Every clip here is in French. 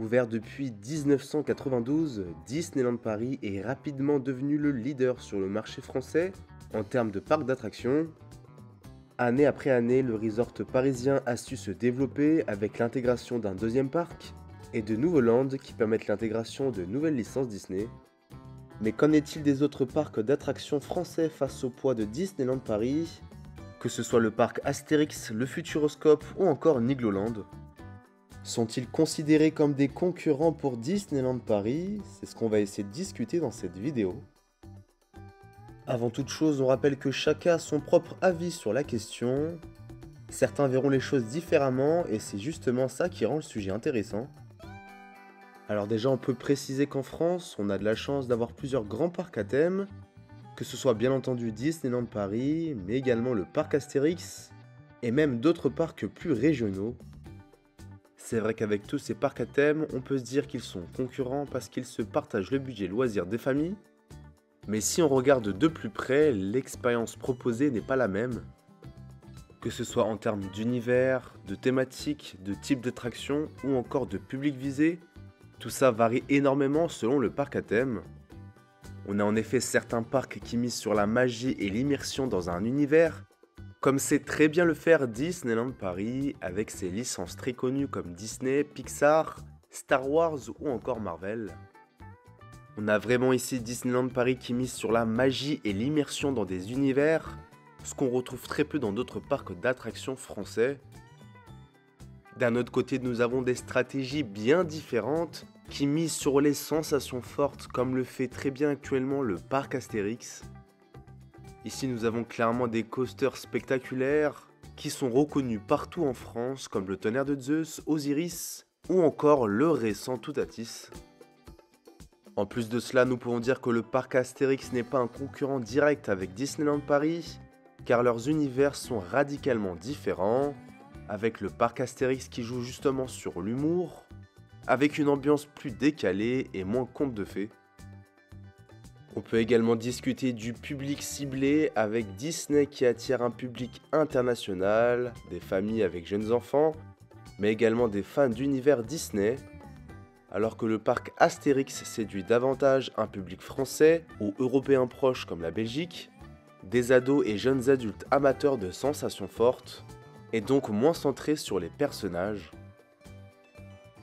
Ouvert depuis 1992, Disneyland Paris est rapidement devenu le leader sur le marché français en termes de parcs d'attractions. Année après année, le resort parisien a su se développer avec l'intégration d'un deuxième parc et de nouveaux lands qui permettent l'intégration de nouvelles licences Disney. Mais qu'en est-il des autres parcs d'attractions français face au poids de Disneyland Paris, que ce soit le parc Astérix, le Futuroscope ou encore Nigloland? Sont-ils considérés comme des concurrents pour Disneyland Paris? C'est ce qu'on va essayer de discuter dans cette vidéo. Avant toute chose, on rappelle que chacun a son propre avis sur la question. Certains verront les choses différemment et c'est justement ça qui rend le sujet intéressant. Alors déjà, on peut préciser qu'en France, on a de la chance d'avoir plusieurs grands parcs à thème, que ce soit bien entendu Disneyland Paris, mais également le parc Astérix, et même d'autres parcs plus régionaux. C'est vrai qu'avec tous ces parcs à thème, on peut se dire qu'ils sont concurrents parce qu'ils se partagent le budget loisirs des familles. Mais si on regarde de plus près, l'expérience proposée n'est pas la même. Que ce soit en termes d'univers, de thématiques, de type d'attraction ou encore de public visé, tout ça varie énormément selon le parc à thème. On a en effet certains parcs qui misent sur la magie et l'immersion dans un univers, comme sait très bien le faire Disneyland Paris avec ses licences très connues comme Disney, Pixar, Star Wars ou encore Marvel. On a vraiment ici Disneyland Paris qui mise sur la magie et l'immersion dans des univers, ce qu'on retrouve très peu dans d'autres parcs d'attractions français. D'un autre côté, nous avons des stratégies bien différentes qui misent sur les sensations fortes comme le fait très bien actuellement le parc Astérix. Ici, nous avons clairement des coasters spectaculaires qui sont reconnus partout en France comme le Tonnerre de Zeus, Osiris ou encore le récent Toutatis. En plus de cela, nous pouvons dire que le parc Astérix n'est pas un concurrent direct avec Disneyland Paris car leurs univers sont radicalement différents, avec le parc Astérix qui joue justement sur l'humour, avec une ambiance plus décalée et moins conte de fées. On peut également discuter du public ciblé avec Disney qui attire un public international, des familles avec jeunes enfants, mais également des fans d'univers Disney, alors que le parc Astérix séduit davantage un public français ou européen proche comme la Belgique, des ados et jeunes adultes amateurs de sensations fortes, et donc moins centré sur les personnages.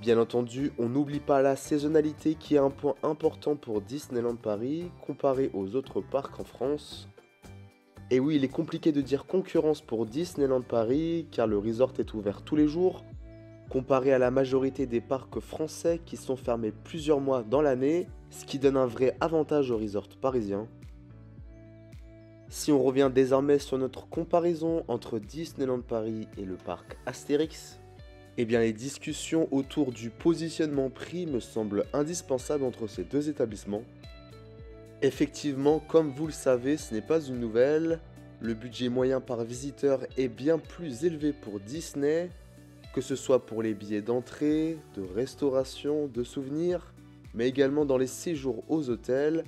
Bien entendu, on n'oublie pas la saisonnalité qui est un point important pour Disneyland Paris comparé aux autres parcs en France. Et oui, il est compliqué de dire concurrence pour Disneyland Paris car le resort est ouvert tous les jours, comparé à la majorité des parcs français qui sont fermés plusieurs mois dans l'année, ce qui donne un vrai avantage au resort parisien. Si on revient désormais sur notre comparaison entre Disneyland Paris et le parc Astérix, eh bien les discussions autour du positionnement prix me semblent indispensables entre ces deux établissements. Effectivement, comme vous le savez, ce n'est pas une nouvelle, le budget moyen par visiteur est bien plus élevé pour Disney, que ce soit pour les billets d'entrée, de restauration, de souvenirs, mais également dans les séjours aux hôtels,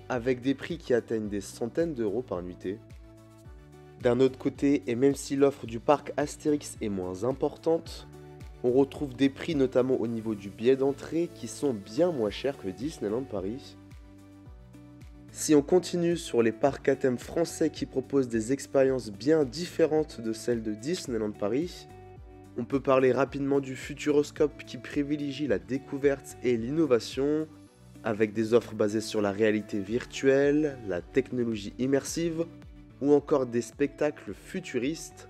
avec des prix qui atteignent des centaines d'euros par nuitée. D'un autre côté, et même si l'offre du parc Astérix est moins importante, on retrouve des prix notamment au niveau du billet d'entrée qui sont bien moins chers que Disneyland Paris. Si on continue sur les parcs à thème français qui proposent des expériences bien différentes de celles de Disneyland Paris, on peut parler rapidement du Futuroscope qui privilégie la découverte et l'innovation, avec des offres basées sur la réalité virtuelle, la technologie immersive ou encore des spectacles futuristes.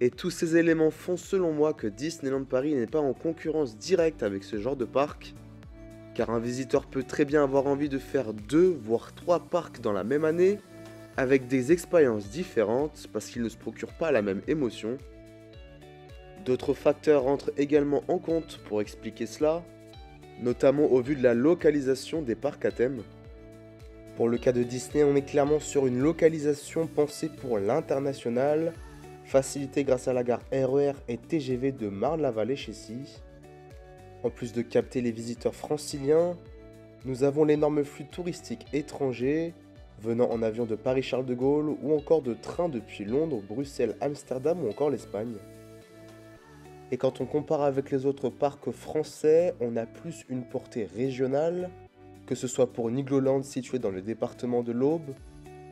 Et tous ces éléments font selon moi que Disneyland Paris n'est pas en concurrence directe avec ce genre de parc, car un visiteur peut très bien avoir envie de faire 2 voire 3 parcs dans la même année, avec des expériences différentes parce qu'il ne se procure pas la même émotion. D'autres facteurs entrent également en compte pour expliquer cela, notamment au vu de la localisation des parcs à thème. Pour le cas de Disney, on est clairement sur une localisation pensée pour l'international, facilitée grâce à la gare RER et TGV de Marne-la-Vallée-Chessy. En plus de capter les visiteurs franciliens, nous avons l'énorme flux touristique étranger, venant en avion de Paris-Charles de Gaulle ou encore de train depuis Londres, Bruxelles, Amsterdam ou encore l'Espagne. Et quand on compare avec les autres parcs français, on a plus une portée régionale, que ce soit pour Nigloland situé dans le département de l'Aube,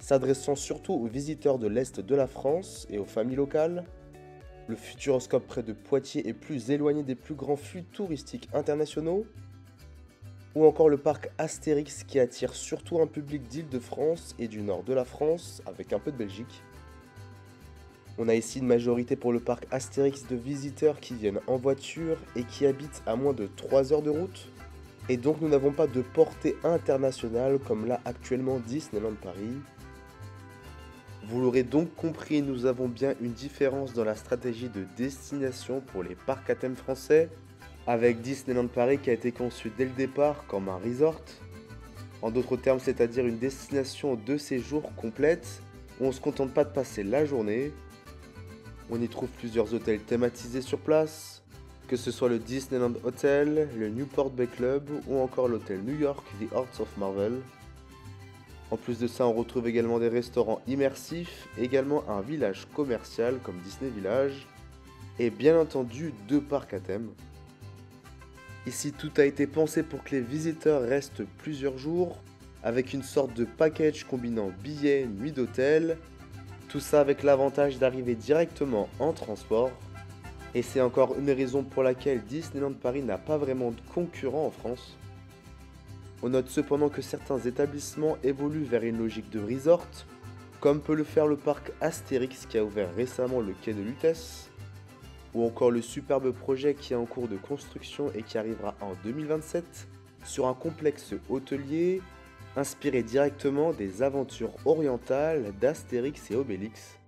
s'adressant surtout aux visiteurs de l'Est de la France et aux familles locales. Le Futuroscope près de Poitiers est plus éloigné des plus grands flux touristiques internationaux. Ou encore le parc Astérix qui attire surtout un public d'Île-de-France et du nord de la France, avec un peu de Belgique. On a ici une majorité pour le parc Astérix de visiteurs qui viennent en voiture et qui habitent à moins de 3 heures de route. Et donc nous n'avons pas de portée internationale comme l'a actuellement Disneyland Paris. Vous l'aurez donc compris, nous avons bien une différence dans la stratégie de destination pour les parcs à thème français, avec Disneyland Paris qui a été conçu dès le départ comme un resort. En d'autres termes, c'est-à-dire une destination de séjour complète, où on ne se contente pas de passer la journée. On y trouve plusieurs hôtels thématisés sur place, que ce soit le Disneyland Hotel, le Newport Bay Club ou encore l'hôtel New York The Arts of Marvel. En plus de ça, on retrouve également des restaurants immersifs, également un village commercial comme Disney Village, et bien entendu 2 parcs à thème. Ici, tout a été pensé pour que les visiteurs restent plusieurs jours, avec une sorte de package combinant billets, nuit d'hôtel, tout ça avec l'avantage d'arriver directement en transport. Et c'est encore une raison pour laquelle Disneyland Paris n'a pas vraiment de concurrent en France. On note cependant que certains établissements évoluent vers une logique de resort, comme peut le faire le parc Astérix qui a ouvert récemment le quai de Lutèce, ou encore le superbe projet qui est en cours de construction et qui arrivera en 2027 sur un complexe hôtelier inspiré directement des aventures orientales d'Astérix et Obélix.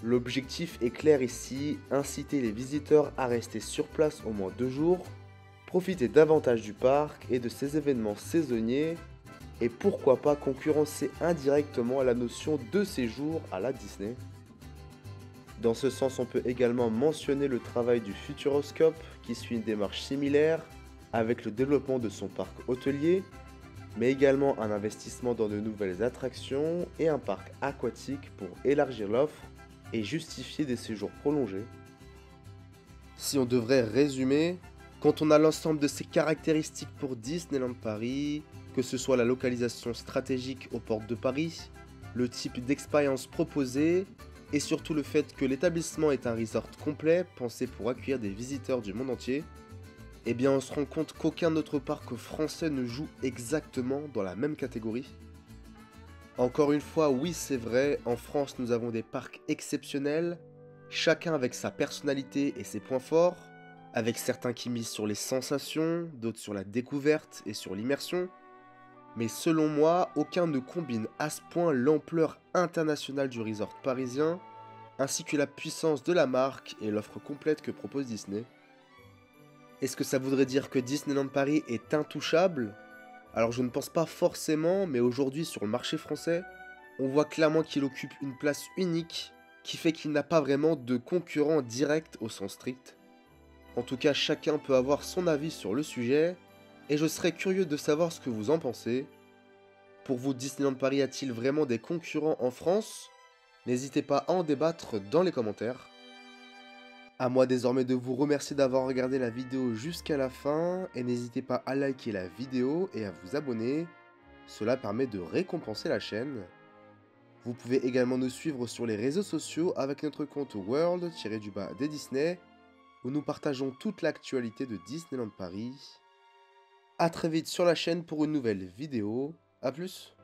L'objectif est clair ici, inciter les visiteurs à rester sur place au moins 2 jours, profiter davantage du parc et de ses événements saisonniers, et pourquoi pas concurrencer indirectement la notion de séjour à la Disney. Dans ce sens, on peut également mentionner le travail du Futuroscope qui suit une démarche similaire avec le développement de son parc hôtelier, mais également un investissement dans de nouvelles attractions et un parc aquatique pour élargir l'offre et justifier des séjours prolongés. Si on devrait résumer, quand on a l'ensemble de ces caractéristiques pour Disneyland Paris, que ce soit la localisation stratégique aux portes de Paris, le type d'expérience proposée, et surtout le fait que l'établissement est un resort complet pensé pour accueillir des visiteurs du monde entier, eh bien on se rend compte qu'aucun autre parc français ne joue exactement dans la même catégorie. Encore une fois, oui c'est vrai, en France nous avons des parcs exceptionnels, chacun avec sa personnalité et ses points forts, avec certains qui misent sur les sensations, d'autres sur la découverte et sur l'immersion, mais selon moi, aucun ne combine à ce point l'ampleur internationale du resort parisien, ainsi que la puissance de la marque et l'offre complète que propose Disney. Est-ce que ça voudrait dire que Disneyland Paris est intouchable? Alors je ne pense pas forcément, mais aujourd'hui sur le marché français, on voit clairement qu'il occupe une place unique, qui fait qu'il n'a pas vraiment de concurrent direct au sens strict. En tout cas, chacun peut avoir son avis sur le sujet, et je serais curieux de savoir ce que vous en pensez. Pour vous, Disneyland Paris a-t-il vraiment des concurrents en France? N'hésitez pas à en débattre dans les commentaires. À moi désormais de vous remercier d'avoir regardé la vidéo jusqu'à la fin, et n'hésitez pas à liker la vidéo et à vous abonner, cela permet de récompenser la chaîne. Vous pouvez également nous suivre sur les réseaux sociaux avec notre compte World-des Disney, où nous partageons toute l'actualité de Disneyland Paris. A très vite sur la chaîne pour une nouvelle vidéo. A plus!